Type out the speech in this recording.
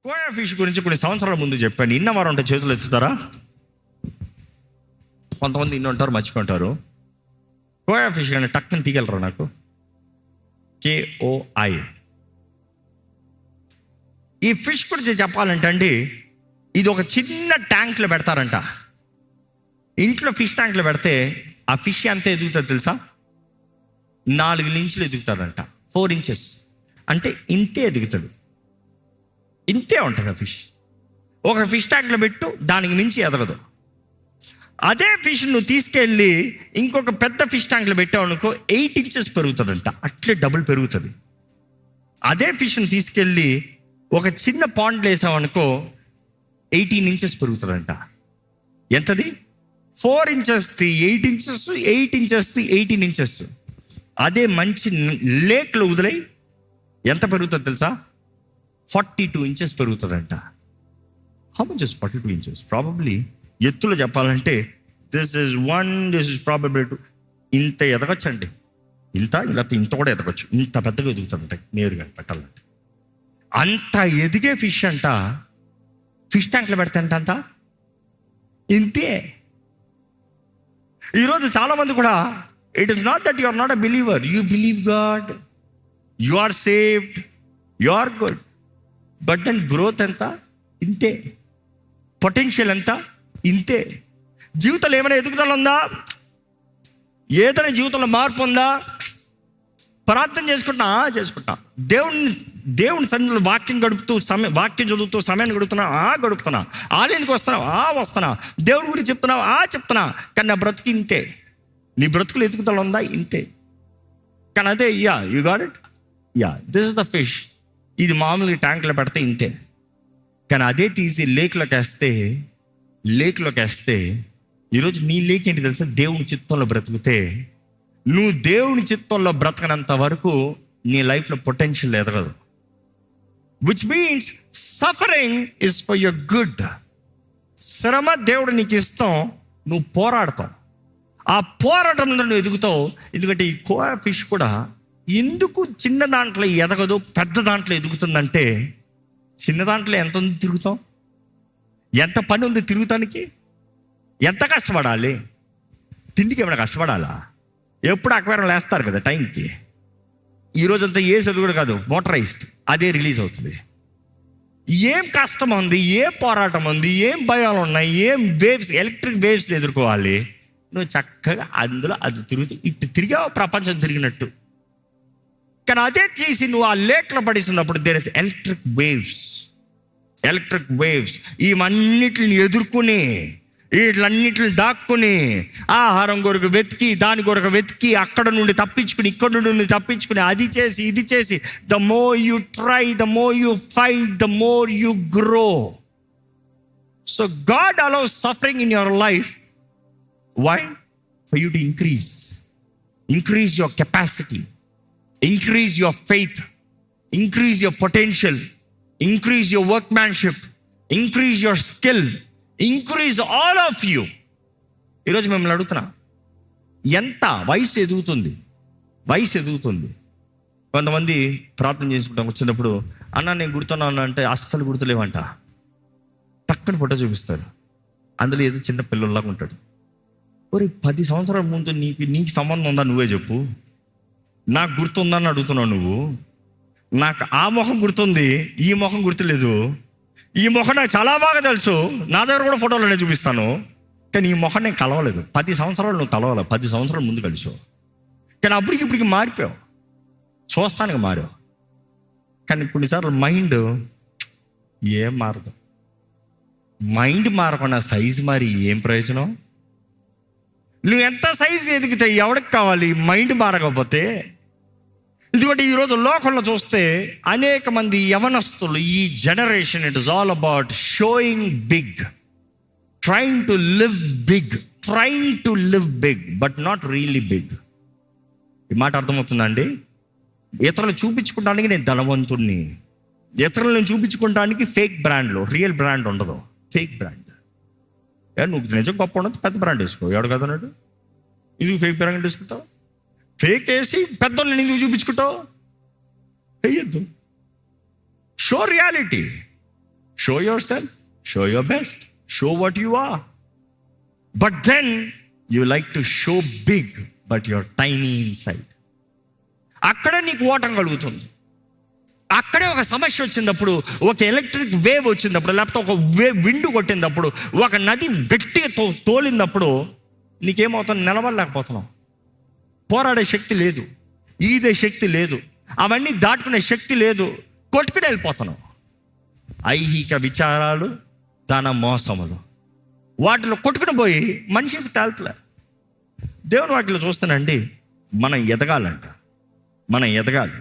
Koya fish గురించి కొన్ని సంవత్సరాల ముందు చెప్పాను. ఇన్నవారు ఉంటే చేతులు ఎత్తుతారా? కొంతమంది ఇన్ని ఉంటారు, మర్చిపోంటారు. కోయా ఫిష్ కానీ టక్కుని తీగలరా నాకు? KOI. ఈ ఫిష్ గురించి చెప్పాలంటే అండి, ఇది ఒక చిన్న ట్యాంక్లో పెడతారంట. ఇంట్లో ఫిష్ ట్యాంక్లో పెడితే ఆ ఫిష్ ఎంత ఎదుగుతుంది తెలుసా? 4 ఇంచులు ఎదుగుతాడంట. 4 inches అంటే ఇంతే ఎదుగుతుంది. ఇంతే ఉంటుంది ఆ ఫిష్. ఒక ఫిష్ ట్యాంక్లో పెట్టు, దానికి మించి ఎదగదు. అదే ఫిష్ నువ్వు తీసుకెళ్ళి ఇంకొక పెద్ద ఫిష్ ట్యాంక్లో పెట్టావు అనుకో, 8 inches పెరుగుతుందంట. అట్లే డబుల్ పెరుగుతుంది. అదే ఫిష్ని తీసుకెళ్ళి ఒక చిన్న పాండ్లో వేసావు అనుకో, 18 inches పెరుగుతుందంట. ఎంతది? 4 inches, 8 inches, 8 inches, 18 inches. అదే మంచి లేక్లో వదిలే ఎంత పెరుగుతుంది తెలుసా? 42 inches పెరుగుతుందంట. How much is 42 inches? Probably ఎత్తులో చెప్పాలంటే దిస్ ఇస్ ప్రాబబ్లీ ఇంత ఎదగొచ్చండి. ఇంత కూడా ఎదగొచ్చు. ఇంత పెద్దగా ఎదుగుతుందంట నేరుగా పెట్టాలంటే. అంత ఎదిగే ఫిష్ అంట ఫిష్ ట్యాంక్లో పెడతాంట ఇంతే. ఈరోజు చాలామంది కూడా, it is not that you are not a believer, you believe God, you are saved, you are good, but then growth ఎంత? ఇంతే. పొటెన్షియల్ ఎంత? ఇంతే. జీవితంలో ఏమైనా ఎదుగుదల ఉందా? ఏదైనా జీవితంలో మార్పు ఉందా? ప్రార్థన చేసుకుంటా దేవుని సన్నిధిలో వాక్యం చదువుతూ సమయాన్ని గడుపుతున్నా. ఆలయానికి వస్తున్నా. దేవుడి గురించి చెప్తున్నా. కానీ నా బ్రతుకు ఇంతే. నీ బ్రతుకులు ఎదుగుదల ఉందా? ఇంతే. కానీ అదే you got it, this is the fish. ఇది మామూలుగా ట్యాంక్లో పెడితే ఇంతే. కానీ అదే తీసి లేక్లోకి వేస్తే ఈరోజు నీ లేక్ ఏంటి తెలుసా? దేవుని చిత్తంలో బ్రతికితే, నువ్వు దేవుని చిత్తంలో బ్రతకనంత వరకు నీ లైఫ్లో పొటెన్షియల్ ఎదగదు. Which means suffering is for your good. శ్రమ దేవుడు నీకు ఇస్తాం, నువ్వు పోరాడతావు. ఆ పోరాటంలో నువ్వు ఎదుగుతావు. ఎందుకంటే ఈ కోయా ఫిష్ కూడా ఎందుకు చిన్న దాంట్లో ఎదగదు, పెద్ద దాంట్లో ఎదుగుతుందంటే, చిన్న దాంట్లో ఎంత ఉంది తిరుగుతాం, ఎంత పని ఉంది తిరుగుతానికి, ఎంత కష్టపడాలి, తిండికి ఏమైనా కష్టపడాలా? ఎప్పుడు అక్వేరియం వేస్తారు కదా టైంకి. ఈరోజంతా ఏ చదువు కాదు, మోటరైజ్డ్, అదే రిలీజ్ అవుతుంది. ఏం కష్టం ఉంది, ఏం పోరాటం ఉంది, ఏం భయాలు ఉన్నాయి, ఏం వేవ్స్, ఎలక్ట్రిక్ వేవ్స్ ఎదుర్కోవాలి. నువ్వు చక్కగా అందులో అది ఇటు తిరిగావు, ప్రపంచం తిరిగినట్టు. కానీ అదే తీసి నువ్వు ఆ లేక్లో పడిస్తున్నప్పుడు దేర్ ఇస్ ఎలక్ట్రిక్ వేవ్స్. ఇవన్నిటిని ఎదుర్కొని, వీటిలన్నిటిని దాక్కుని, ఆహారం కొరకు వెతికి, దాని కొరకు వెతికి, అక్కడ నుండి తప్పించుకుని, ఇక్కడ నుండి తప్పించుకుని, అది చేసి ఇది చేసి, the more you try, the more you fight, the more you grow. So God allows suffering in your life. Why? For you to increase your capacity, increase your faith, increase your potential, increase your workmanship, increase your skill, increase all of you. ఈరోజు మిమ్మల్ని అడుగుతున్నా, ఎంత వయసు ఎదుగుతుంది? కొంతమంది ప్రార్థన చేసుకుంటాం వచ్చినప్పుడు, అన్న నేను గుర్తున్నాను అంటే అస్సలు గుర్తులేవంట. టక్కని ఫోటో చూపిస్తారు, అందులో ఏదో చిన్న పిల్లల్లాగా ఉంటాడు. మరి 10 సంవత్సరాల ముందు నీకు సంబంధం ఉందా? నువ్వే చెప్పు. నాకు గుర్తుందని అడుగుతున్నావు నువ్వు. నాకు ఆ మొహం గుర్తుంది, ఈ మొహం గుర్తులేదు. ఈ మొహం నాకు చాలా బాగా తెలుసు, నా దగ్గర కూడా ఫోటోలోనే చూపిస్తాను. కానీ ఈ మొహం నేను కలవలేదు. 10 సంవత్సరాలు నువ్వు కలవాలి, 10 సంవత్సరాల ముందు కలిసావు. కానీ ఇప్పటికి మారిపోయావు, చూస్తానికి మారావు. కానీ కొన్నిసార్లు మైండ్ ఏం మారదు. మైండ్ మారకుండా సైజు మారి ఏం ప్రయోజనం? నువ్వు ఎంత సైజు ఎదిగితే ఎవరికి కావాలి? మైండ్ మారకపోతే. ఎందుకంటే ఈరోజు లోకంలో చూస్తే అనేక మంది యవనస్తులు, ఈ generation, it is all about showing big, trying to live big but not really big. ఈ మాట అర్థమవుతుందండి? ఇతరులు చూపించుకోవడానికి నేను ధనవంతుడిని, ఇతరులను చూపించుకోవడానికి ఫేక్ బ్రాండ్లో, రియల్ బ్రాండ్ ఉండదు, ఫేక్ బ్రాండ్. నువ్వు నిజం గొప్ప ఉండదు, పెద్ద బ్రాండ్ వేసుకో. ఎవడు కదన్నాడు? ఎందుకు ఫేక్ బ్రాండ్ వేసుకుంటావు? ఫేక్ వేసి పెద్దోళ్ళని ఎందుకు చూపించుకుంటావు? వేయద్దు. Show reality. Show your self, show your best, show what you are. But then you like to show big but your tiny inside. అక్కడే నీకు ఓటం కలుగుతుంది. అక్కడే ఒక సమస్య వచ్చినప్పుడు, ఒక ఎలక్ట్రిక్ వేవ్ వచ్చినప్పుడు, లేకపోతే ఒక విండు కొట్టినప్పుడు, ఒక నది గట్టిగా తోలినప్పుడు నీకేమవుతుంది? నిలబడలేకపోతున్నావు. పోరాడే శక్తి లేదు, ఈదే శక్తి లేదు, అవన్నీ దాటుకునే శక్తి లేదు, కొట్టుకుని వెళ్ళిపోతున్నావు. ఐహిక విచారాలు, తన మోసములు, వాటిలో కొట్టుకుని పోయి మనిషికి తేల్తలే. దేవుని వాటిలో చూస్తానండి, మనం ఎదగాలంట, మనం ఎదగాలి.